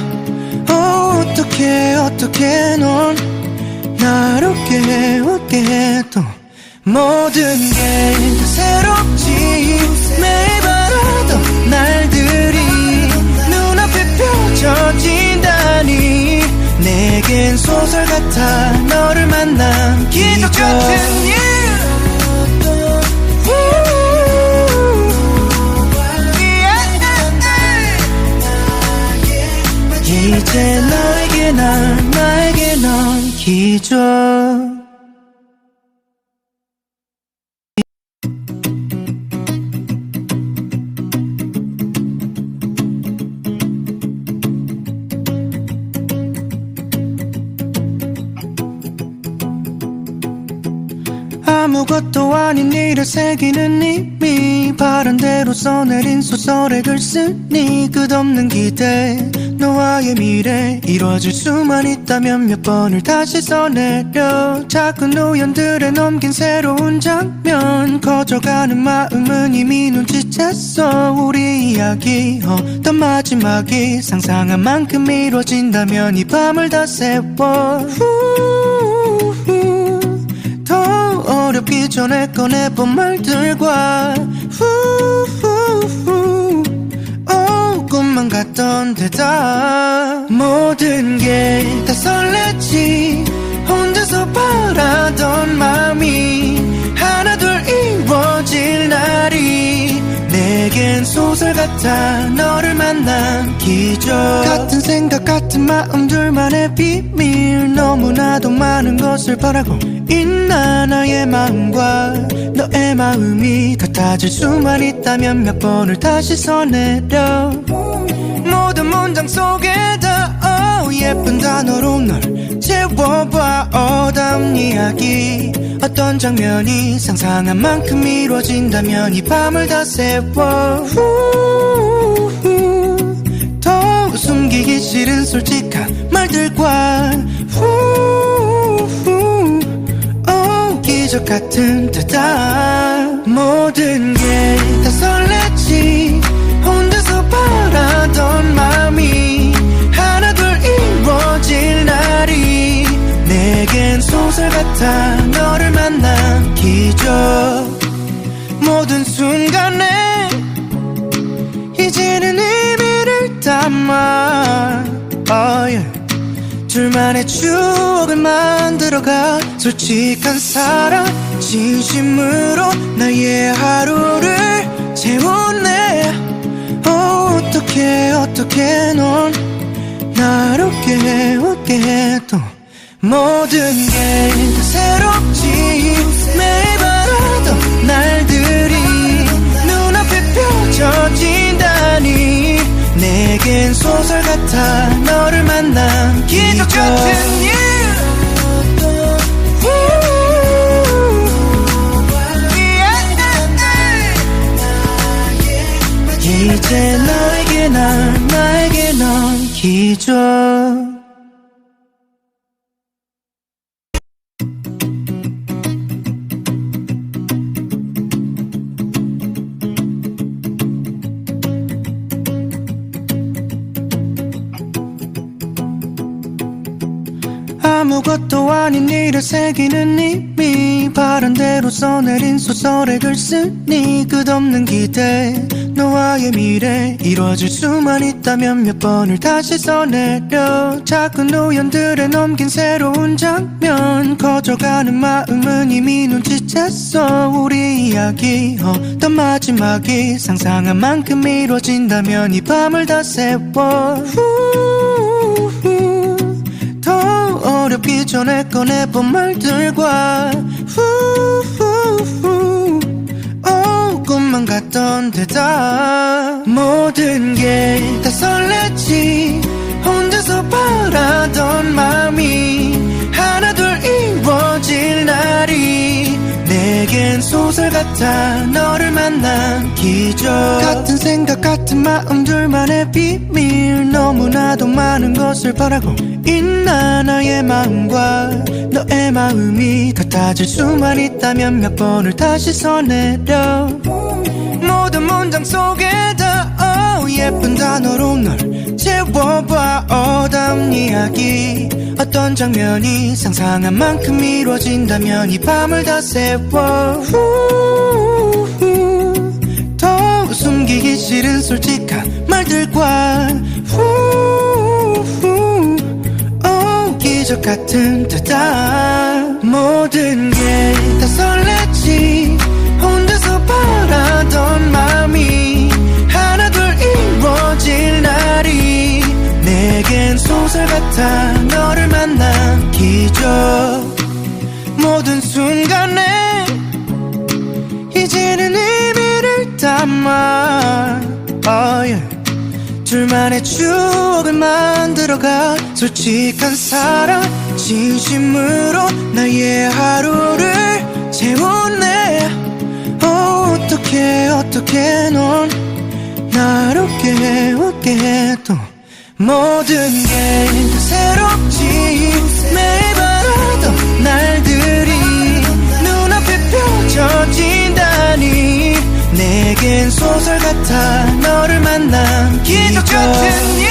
어떻게 넌 날 웃게 해도 모든 게 다 새롭지 매일 바라던 날들이 눈앞에 펼쳐진다니 내겐 소설 같아 너를 만난 기적 같은 일 이제 나에게 넌 기적 아무것도 아닌 일을 새기는 님이 바른대로 써내린 소설의 글쓰니 끝없는 기대 너와의 미래 이루어질 수만 있다면 몇 번을 다시 써내려 작은 우연들에 넘긴 새로운 장면 커져가는 마음은 이미 눈치챘어 우리 이야기 어떤 마지막이 상상한 만큼 이루어진다면 이 밤을 다 세워 더 어렵기 전에 꺼내본 말들과 꿈만 같던 데다 모든 게 다 설레지 혼자서 바라던 마음이 하나둘 이루어질 날이 내겐 소설 같아 너를 만난 기적 같은 생각 같은 마음 둘만의 비밀 너무나도 많은 것을 바라고 있나 나의 마음과 너의 마음이 같아질 수만 있다면 몇 번을 다시 써내려 모든 문장 속에다 예쁜 단어로 널 채워봐 어다운 이야기 어떤 장면이 상상한 만큼 이루어진다면 이 밤을 다 세워 더 숨기기 싫은 솔직한 말들과 기적 같은 데다 모든 게 다 설레지 혼자서 바라던 마음이 하나둘 이루어질 날이 내겐 소설 같아 너를 만난 기적 모든 순간에 이제는 의미를 담아 둘만의 추억을 만들어가 솔직한 사랑 진심으로 나의 하루를 채웠네 어떻게 넌 날 웃게 해도 모든 게 다 새롭지 매일 바라던 날들이 눈앞에 펼쳐진다니 내겐 소설 같아 너를 만난 기적 같은 일 이제 나에게 넌 기적 아무것도 아닌 일을 새기는 님이 바른대로 써내린 소설의 글쓰니 끝없는 기대 너와의 미래 이루어질 수만 있다면 몇 번을 다시 써내려 작은 우연들에 넘긴 새로운 장면 커져가는 마음은 이미 눈치챘어 우리 이야기 어떤 마지막이 상상한 만큼 이루어진다면 이 밤을 다 세워 더 어렵기 전에 꺼내본 말들과 꿈만 같던 데다 모든 게 다 설레지 혼자서 바라던 마음이 하나둘 이루어질 날이 내겐 소설 같아 너를 만난 기적 같은 생각 같은 마음 둘만의 비밀 너무나도 많은 것을 바라고 있나 나의 마음과 너의 마음이 같아질 수만 있다면 몇 번을 다시 써내려 모든 문장 속에다 예쁜 단어로 널 채워봐. 어다운 이야기 어떤 장면이 상상한 만큼 이루어진다면 이 밤을 다 세워. 더 숨기기 싫은 솔직한 말들과 기적 같은 대답. 모든 게 다 설레지. 혼자서 바라던 마음이 하나둘 이루어질 날이 내겐 소설 같아. 너를 만난 기적. 모든 순간에 이제는 의미를 담아 둘만의 추억을 만들어가. 솔직한 사랑 진심으로 나의 하루를 채우네. 어떻게 넌 날 웃게 해. 또 모든 게 다 새롭지. 매일 바라던 날들이 눈앞에 펼쳐진다니 내겐 소설 같아. 너를 만난 기적 같은 일.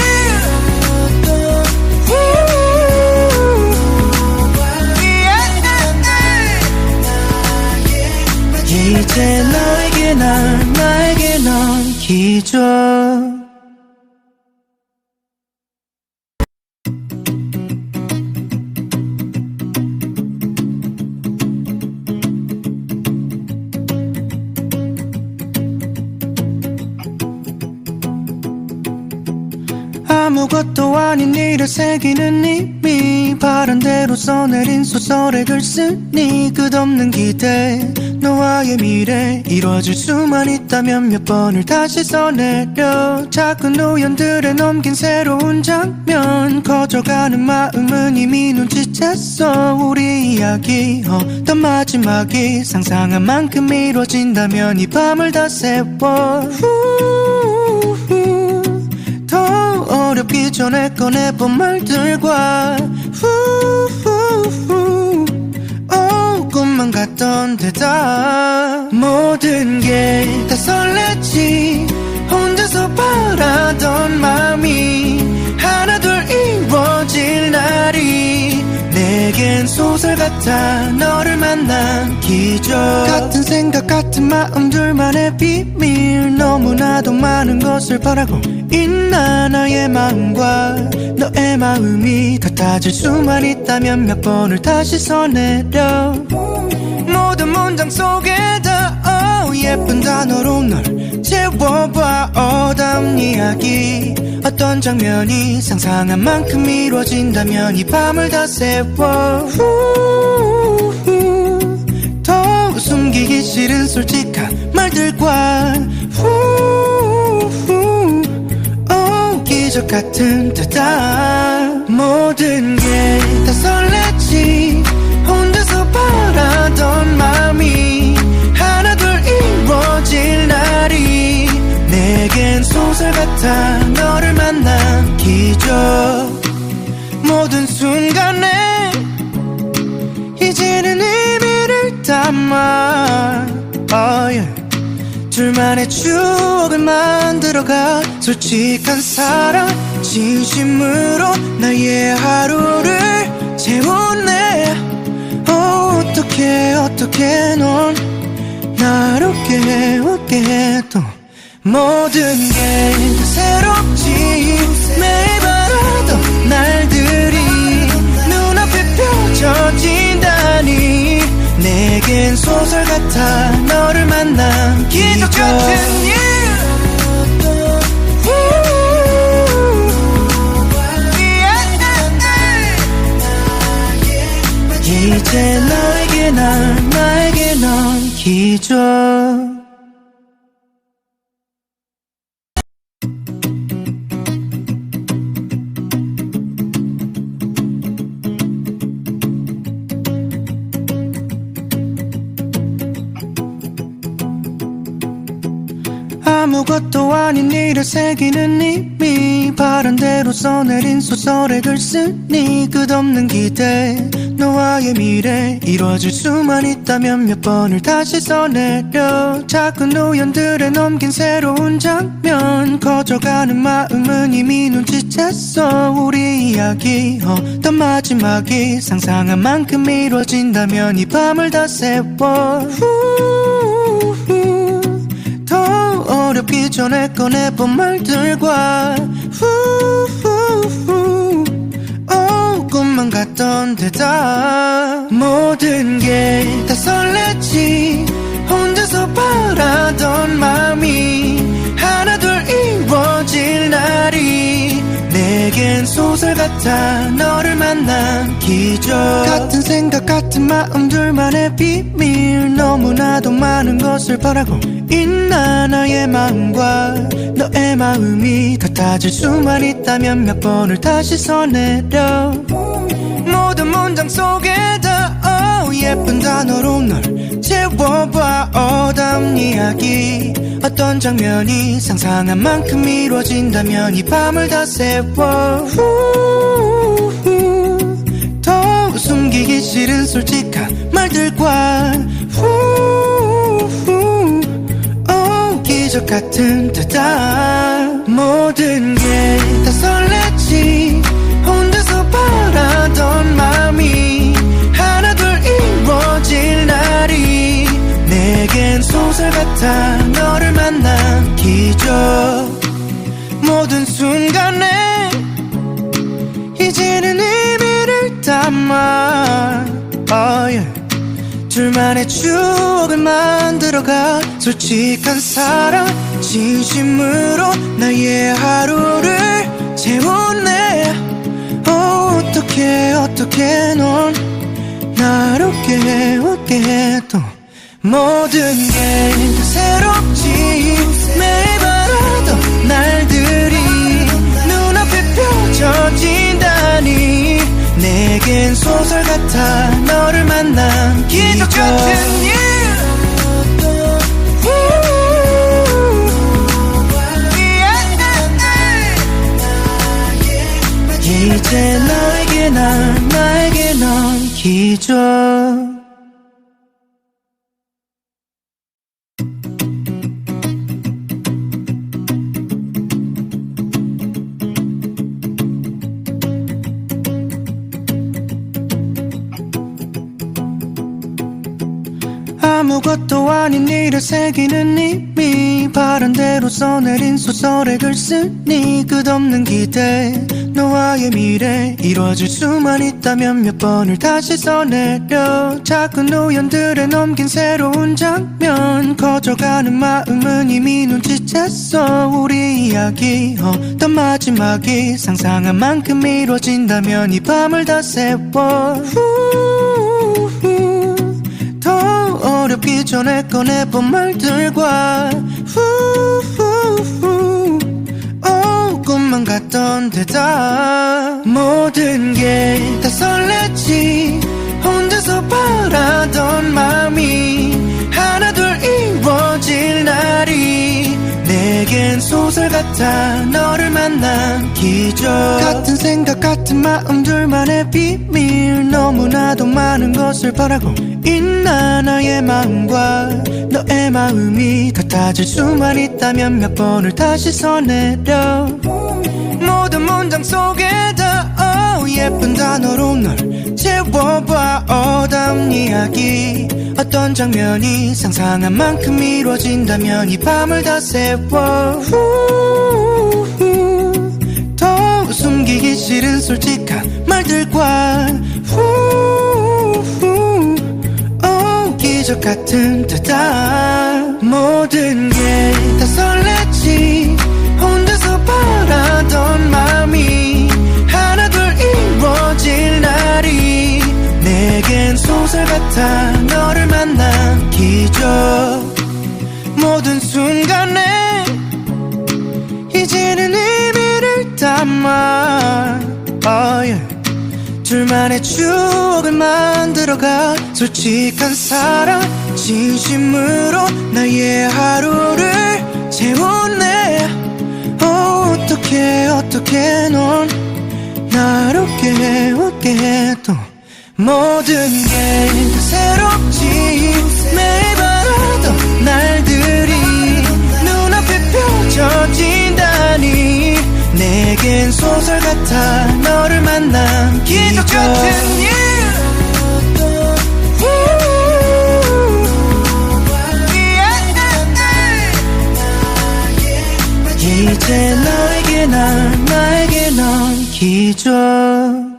이제 나에게 넌 기적. 아무것도 아닌 일을 새기는 이미 바람대로 써내린 소설의 글 쓰니 끝없는 기대. 너와의 미래 이루어질 수만 있다면 몇 번을 다시 써내려. 작은 우연들에 넘긴 새로운 장면. 커져가는 마음은 이미 눈치챘어. 우리 이야기 어떤 마지막이 상상한 만큼 이루어진다면 이 밤을 다 세워. 더 어렵기 전에 꺼내본 말들과 꿈만 같던 대답. 모든 게 다 설레지. 혼자서 바라던 마음이 하나둘 이루어질 날이 내겐 소설 같아. 너를 만난 기적. 같은 생각 같은 마음 둘만의 비밀. 너무나도 많은 것을 바라고 있나. 나의 마음과 너의 마음이 같아질 수만 있다면 몇 번을 다시 써내려. 모든 문장 속에다 예쁜 단어로 널 채워봐. 어다운 이야기 어떤 장면이 상상한 만큼 이루어진다면 이 밤을 다 세워. 더 숨기기 싫은 솔직한 말들과 기적 같은 대답. 모든 게 다 설레지. 혼자서 바라던 마음이 하나둘 이루어질 날이 내겐 소설 같아. 너를 만난 기적. 모든 순간에 이제는 의미를 담아 둘만의 추억을 만들어가. 솔직한 사랑 진심으로 나의 하루를 채우네. 어떻게 넌 날 웃게 해. 또 모든 게 다 새롭지. 매일 바라던 날들이 눈앞에 펼쳐진다니 내겐 소설 같아. 너를 만난 기적 같은 일. 이제 나에게 넌 기적. 아무것도 아닌 일을 새기는 이미 바람대로 써내린 소설의 글 쓰니 끝없는 기대 너와의 미래 이루어질 수만 있다면 몇 번을 다시 써내려 작은 우연들에 넘긴 새로운 장면 커져가는 마음은 이미 눈치챘어 우리 이야기 어떤 마지막이 상상한 만큼 이루어진다면 이 밤을 다 세워 더 어렵기 전에 꺼내본 말들과 꿈만 같던 대답 모든 게 다 설렜지 혼자서 바라던 마음이 하나둘 이루어질 날이 내겐 소설 같아 너를 만난 기적 같은 생각 같은 마음 둘만의 비밀 너무나도 많은 것을 바라고 있나 나의 마음과 너의 마음이 같아질 수만 있다면 몇 번을 다시 써내려 모든 문장 속에다 예쁜 단어로 널 채워봐 어다운 이야기 어떤 장면이 상상한 만큼 이루어진다면 이 밤을 다 세워 더 숨기기 싫은 솔직한 말들과 기적 같은 대답 모든 게 다 설렜지 혼자서 바라던 마음이 하나둘 이루어질 날이 내겐 소설 같아 너를 만난 기적 모든 순간에 이제는 의미를 담아 둘만의 추억을 만들어가 솔직한 사랑 진심으로 나의 하루를 채우네 어떻게 넌 나를 웃게 해도 모든 게 다 새롭지 매일 바라던 날들이 눈앞에 펼쳐진다니 내겐 소설 같아 너를 만난 기적 같은 일 이제 나에게 넌 기적 아무것도 아닌 일을 새기는 이미 바람대로 써내린 소설의 글 쓰니 끝없는 기대 너와의 미래 이루어질 수만 있다면 몇 번을 다시 써내려 작은 우연들에 넘긴 새로운 장면 커져가는 마음은 이미 눈치챘어 우리 이야기 어떤 마지막이 상상한 만큼 이루어진다면 이 밤을 다 세워 더 어렵기 전에 꺼내본 말들과 꿈만 같던 대답 모든 게 다 설렜지 혼자서 바라던 마음이 하나둘 이루어질 날이 내겐 소설 같아 너를 만난 기적 같은 생각 같은 마음 둘만의 비밀 너무나도 많은 것을 바라고 있나 나의 마음과 너의 마음이 같아질 수만 있다면 몇 번을 다시 써내려 모든 문장 속에다 예쁜 단어로 널 채워봐 어다운 이야기 어떤 장면이 상상한 만큼 이루어진다면 이 밤을 다 세워 더 숨기기 싫은 솔직한 말들과 기적 같은 대답 모든 게 다 설렜지 혼자서 바라던 마음이 하나둘 이루어질 날이 내겐 소설 같아 너를 만난 기적 모든 순간에 이제는 의미를 담아 둘만의 추억을 만들어가 솔직한 사랑 진심으로 나의 하루를 채우네 어떻게 넌 날 웃게 해도 모든 게 다 새롭지. 매일 바라던 날들이 눈앞에 펼쳐진다니 내겐 소설 같아. 너를 만난 기적 같은 일. 이제 나에게 넌 기적.